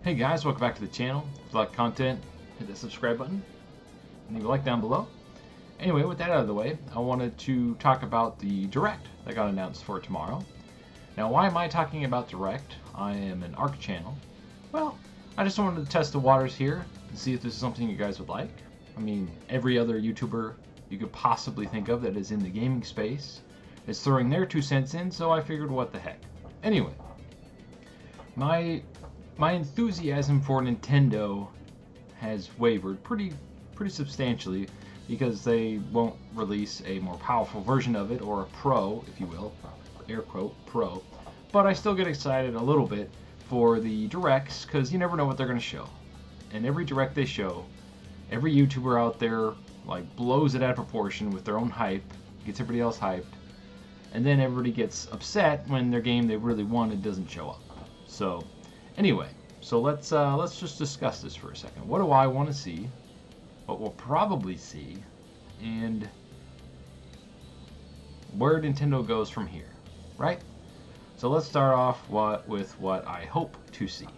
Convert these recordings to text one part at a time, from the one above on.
Hey guys, welcome back to the channel. If you like content, hit the subscribe button and leave a like down below. Anyway, with that out of the way, I wanted to talk about the Direct that got announced for tomorrow. Now, why am I talking about Direct? I am an ARC channel. Well, I just wanted to test the waters here and see if this is something you guys would like. I mean, every other YouTuber you could possibly think of that is in the gaming space is throwing their 2 cents in, so I figured what the heck. Anyway, my enthusiasm for Nintendo has wavered pretty substantially because they won't release a more powerful version of it, or a Pro, if you will, air quote, Pro. But I still get excited a little bit for the Directs because you never know what they're going to show. And every Direct they show, every YouTuber out there like blows it out of proportion with their own hype, gets everybody else hyped, and then everybody gets upset when their game they really wanted doesn't show up. So anyway, let's just discuss this for a second. What do I want to see? What we'll probably see, and where Nintendo goes from here, right? So let's start off with what I hope to see.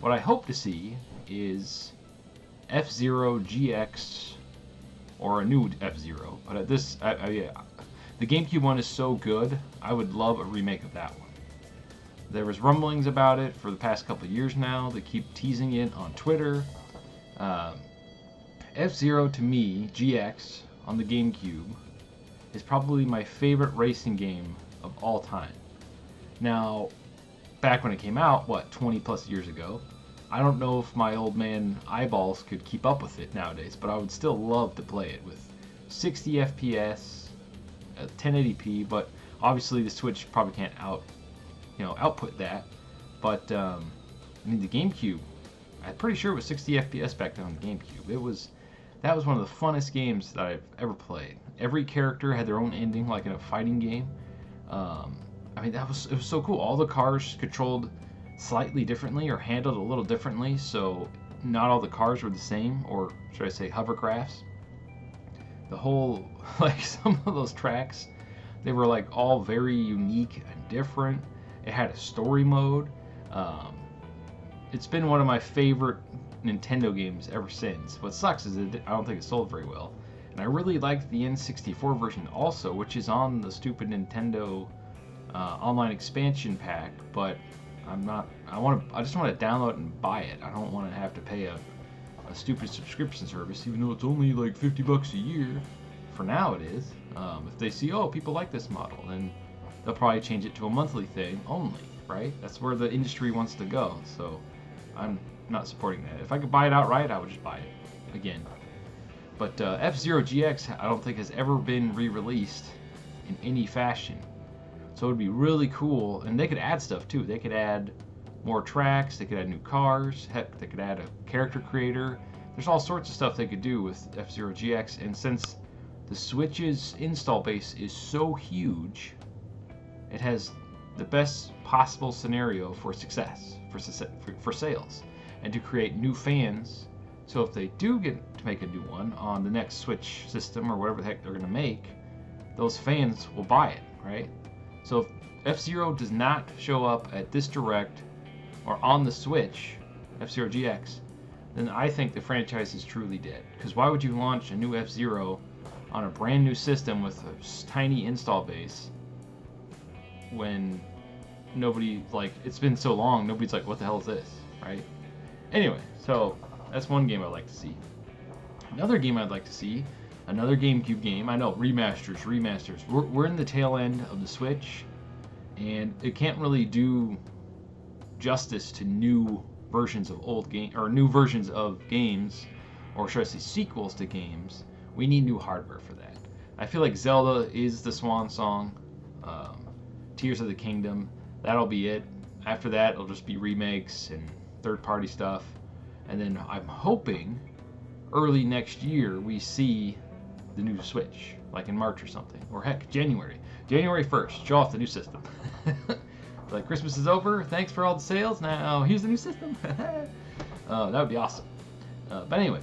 What I hope to see is F-Zero GX, or a new F-Zero. But at this, yeah, the GameCube one is so good, I would love a remake of that one. There was rumblings about it for the past couple of years now. They keep teasing it on Twitter. F-Zero to me, GX, on the GameCube, is probably my favorite racing game of all time. Now, back when it came out, 20 plus years ago, I don't know if my old man eyeballs could keep up with it nowadays, but I would still love to play it with 60 FPS, 1080p, but obviously the Switch probably can't output that. But I mean, the GameCube, I'm pretty sure it was 60 FPS back then on the GameCube. That was one of the funnest games that I've ever played. Every character had their own ending, like in a fighting game. I mean, it was so cool. All the cars controlled slightly differently or handled a little differently, so not all the cars were the same, or should I say hovercrafts. The whole, like, some of those tracks, they were like all very unique and different. It had a story mode. It's been one of my favorite Nintendo games ever since. What sucks is I don't think it sold very well. And I really liked the N64 version also, which is on the stupid Nintendo online expansion pack, but I just want to download it and buy it. I don't want to have to pay a stupid subscription service, even though it's only like $50 a year. For now it is. If they see, oh, people like this model, then they'll probably change it to a monthly thing only, right? That's where the industry wants to go, so I'm not supporting that. If I could buy it outright, I would just buy it again. But F-Zero GX, I don't think has ever been re-released in any fashion. So it would be really cool, and they could add stuff too. They could add more tracks, they could add new cars, heck, they could add a character creator. There's all sorts of stuff they could do with F-Zero GX, and since the Switch's install base is so huge, it has the best possible scenario for success, for sales, and to create new fans. So if they do get to make a new one on the next Switch system or whatever the heck they're going to make, those fans will buy it, right? So if F-Zero does not show up at this Direct or on the Switch, F-Zero GX, then I think the franchise is truly dead. Because why would you launch a new F-Zero on a brand new system with a tiny install base when nobody, like, it's been so long, nobody's like, what the hell is this, right? Anyway, so that's one game I'd like to see. Another game I'd like to see, another GameCube game. I know, remasters. We're in the tail end of the Switch, and it can't really do justice to new versions of new versions of games, or should I say sequels to games. We need new hardware for that. I feel like Zelda is the swan song. Tears of the Kingdom, that'll be it. After that, it'll just be remakes and third-party stuff. And then I'm hoping early next year we see the new Switch, like in March or something, or heck, January 1st, show off the new system. Like, Christmas is over, thanks for all the sales, now here's the new system. That would be awesome. But anyway,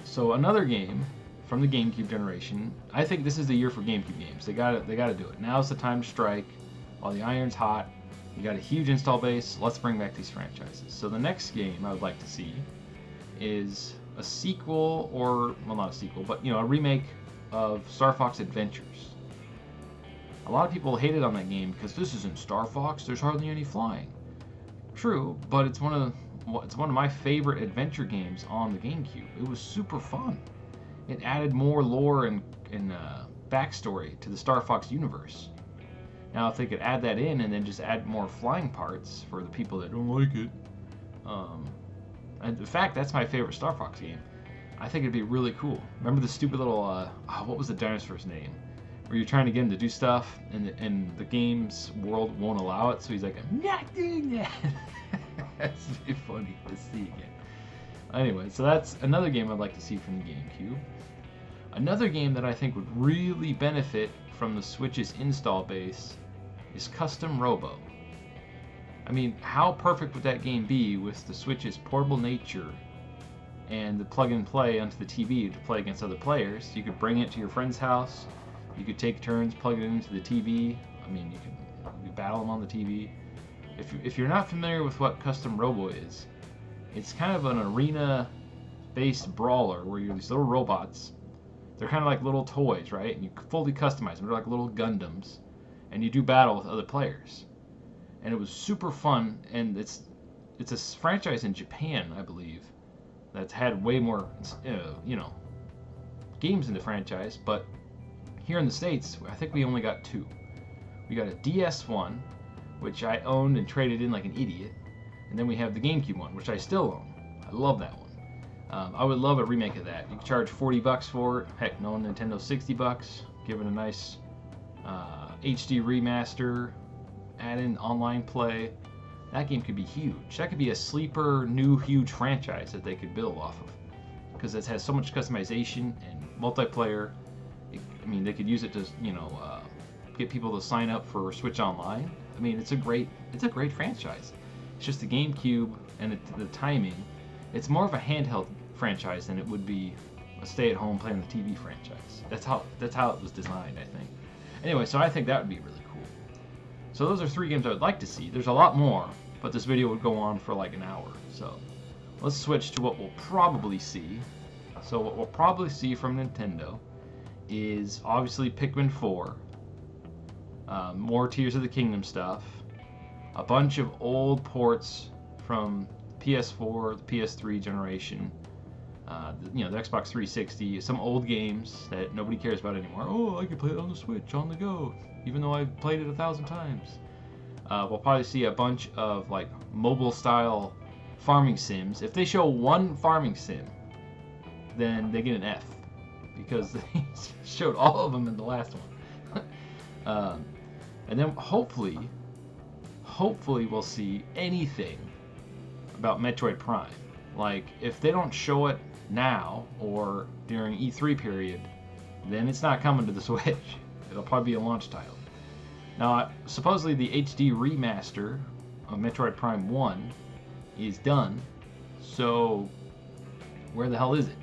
so another game from the GameCube generation. I think this is the year for GameCube games. They gotta do it. Now's the time to strike while the iron's hot. You got a huge install base. Let's bring back these franchises. So the next game I would like to see is a sequel, or well, not a sequel, but a remake of Star Fox Adventures. A lot of people hated on that game because this isn't Star Fox. There's hardly any flying. True, but it's one of my favorite adventure games on the GameCube. It was super fun. It added more lore and backstory to the Star Fox universe. Now, if they could add that in and then just add more flying parts for the people that don't like it, and in fact, that's my favorite Star Fox game. I think it'd be really cool. Remember the stupid little, what was the dinosaur's name? Where you're trying to get him to do stuff, and the game's world won't allow it, so he's like, I'm not doing that. That's really funny to see again. Anyway, so that's another game I'd like to see from the GameCube. Another game that I think would really benefit from the Switch's install base is Custom Robo. I mean, how perfect would that game be with the Switch's portable nature and the plug and play onto the TV to play against other players? You could bring it to your friend's house. You could take turns, plug it into the TV. I mean, you could battle them on the TV. If you're not familiar with what Custom Robo is, it's kind of an arena-based brawler where you're these little robots. They're kind of like little toys, right? And you fully customize them. They're like little Gundams. And you do battle with other players. And it was super fun. And it's a franchise in Japan, I believe, that's had way more, games in the franchise. But here in the States, I think we only got 2. We got a DS1, which I owned and traded in like an idiot. And then we have the GameCube one, which I still own. I love that one. I would love a remake of that. You could charge $40 for it. Heck, no Nintendo $60. Give it a nice HD remaster. Add in online play. That game could be huge. That could be a sleeper, new, huge franchise that they could build off of. Because it has so much customization and multiplayer. They could use it to, get people to sign up for Switch Online. I mean, it's a great franchise. It's just the GameCube and the timing. It's more of a handheld franchise than it would be a stay-at-home play on the TV franchise. That's how it was designed, I think. Anyway, so I think that would be really cool. So those are 3 games I would like to see. There's a lot more, but this video would go on for like an hour. So let's switch to what we'll probably see. So what we'll probably see from Nintendo is obviously Pikmin 4, more Tears of the Kingdom stuff, a bunch of old ports from PS4, the PS3 generation, the Xbox 360, some old games that nobody cares about anymore. Oh, I can play it on the Switch on the go, even though I've played it 1,000 times. We'll probably see a bunch of like mobile-style farming sims. If they show one farming sim, then they get an F, because they showed all of them in the last one. And then hopefully we'll see anything about Metroid Prime. Like, if they don't show it now or during E3 period, then it's not coming to the Switch. It'll probably be a launch title. Now, supposedly the HD remaster of Metroid Prime 1 is done, so where the hell is it?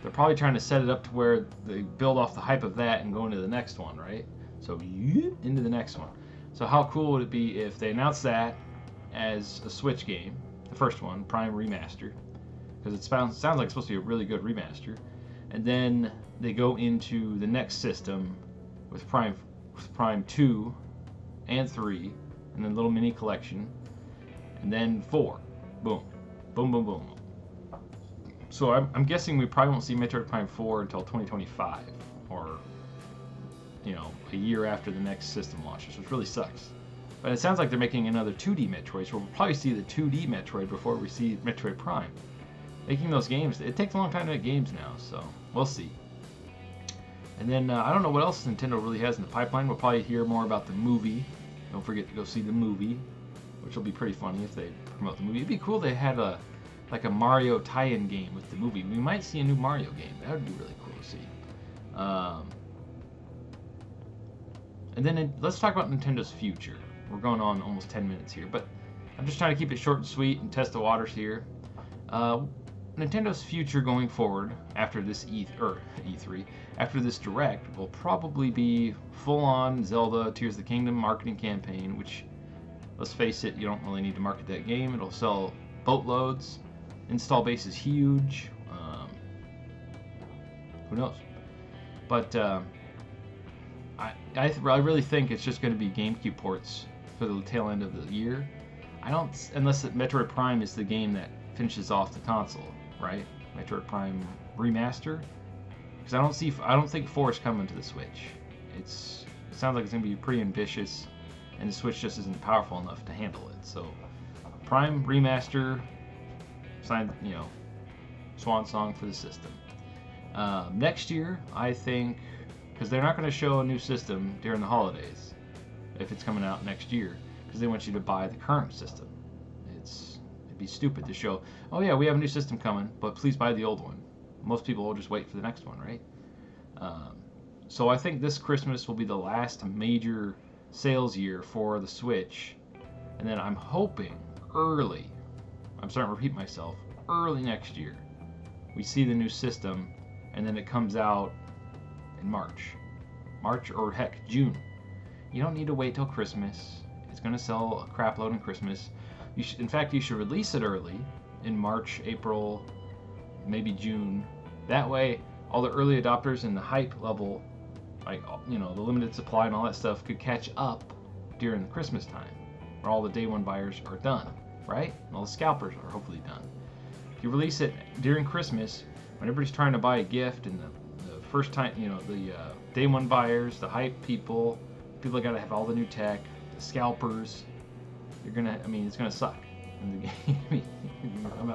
They're probably trying to set it up to where they build off the hype of that and go into the next one, right? So, into the next one. So how cool would it be if they announced that as a Switch game, the first one, Prime Remastered, because it sounds like it's supposed to be a really good remaster, and then they go into the next system with Prime 2 and 3, and then a little mini collection, and then 4. Boom. Boom, boom, boom. So I'm guessing we probably won't see Metroid Prime 4 until 2025, or a year after the next system launches, which really sucks. But it sounds like they're making another 2D Metroid, so we'll probably see the 2D Metroid before we see Metroid Prime. Making those games, it takes a long time to make games now, so we'll see. And then I don't know what else Nintendo really has in the pipeline. We'll probably hear more about the movie. Don't forget to go see the movie, which will be pretty funny if they promote the movie. It'd be cool if they had a Mario tie-in game with the movie. We might see a new Mario game. That would be really cool to see. And then let's talk about Nintendo's future. We're going on almost 10 minutes here, but I'm just trying to keep it short and sweet and test the waters here. Nintendo's future going forward after this E3, after this Direct, will probably be full-on Zelda Tears of the Kingdom marketing campaign, which let's face it, you don't really need to market that game. It'll sell boatloads. Install base is huge. Who knows? But I really think it's just going to be GameCube ports for the tail end of the year. I don't, unless Metroid Prime is the game that finishes off the console, right? Metroid Prime Remaster, because I don't think 4 is coming to the Switch. It sounds like it's going to be pretty ambitious, and the Switch just isn't powerful enough to handle it. So Prime Remaster, swan song for the system. Next year, I think, because they're not going to show a new system during the holidays if it's coming out next year, because they want you to buy the current system. It'd be stupid to show, oh yeah, we have a new system coming, but please buy the old one. Most people will just wait for the next one, right? So I think this Christmas will be the last major sales year for the Switch, and then I'm hoping I'm starting to repeat myself, early next year we see the new system, and then it comes out in March or heck June. You don't need to wait till Christmas. It's going to sell a crap load in Christmas. In fact, you should release it early in March, April, maybe June. That way, all the early adopters and the hype level, like the limited supply and all that stuff, could catch up during the Christmas time, where all the day one buyers are done, right? And all the scalpers are hopefully done. If you release it during Christmas, when everybody's trying to buy a gift, and the first time, the day one buyers, the hype people that got to have all the new tech, the scalpers, it's gonna suck in the game.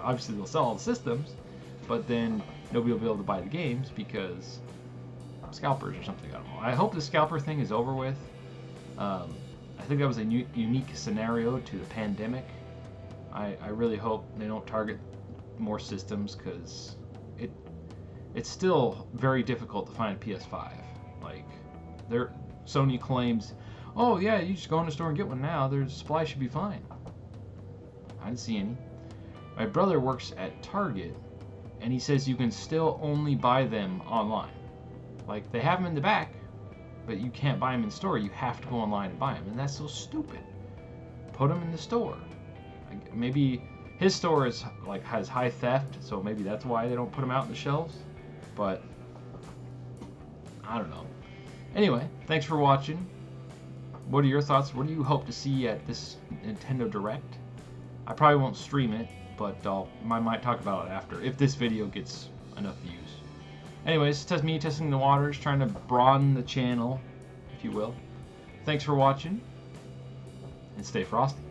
Obviously they'll sell all the systems, but then nobody will be able to buy the games because scalpers or something. I don't know. I hope the scalper thing is over with. I think that was a unique scenario to the pandemic. I really hope they don't target more systems, because it's still very difficult to find a PS5. Like, Sony claims, oh yeah, you just go in the store and get one now. Their supply should be fine. I didn't see any. My brother works at Target, and he says you can still only buy them online. Like, they have them in the back, but you can't buy them in store. You have to go online and buy them, and that's so stupid. Put them in the store. Maybe his store has high theft, so maybe that's why they don't put them out in the shelves. But I don't know. Anyway, thanks for watching. What are your thoughts? What do you hope to see at this Nintendo Direct? I probably won't stream it, but I might talk about it after, if this video gets enough views. Anyways, it's me testing the waters, trying to broaden the channel, if you will. Thanks for watching, and stay frosty.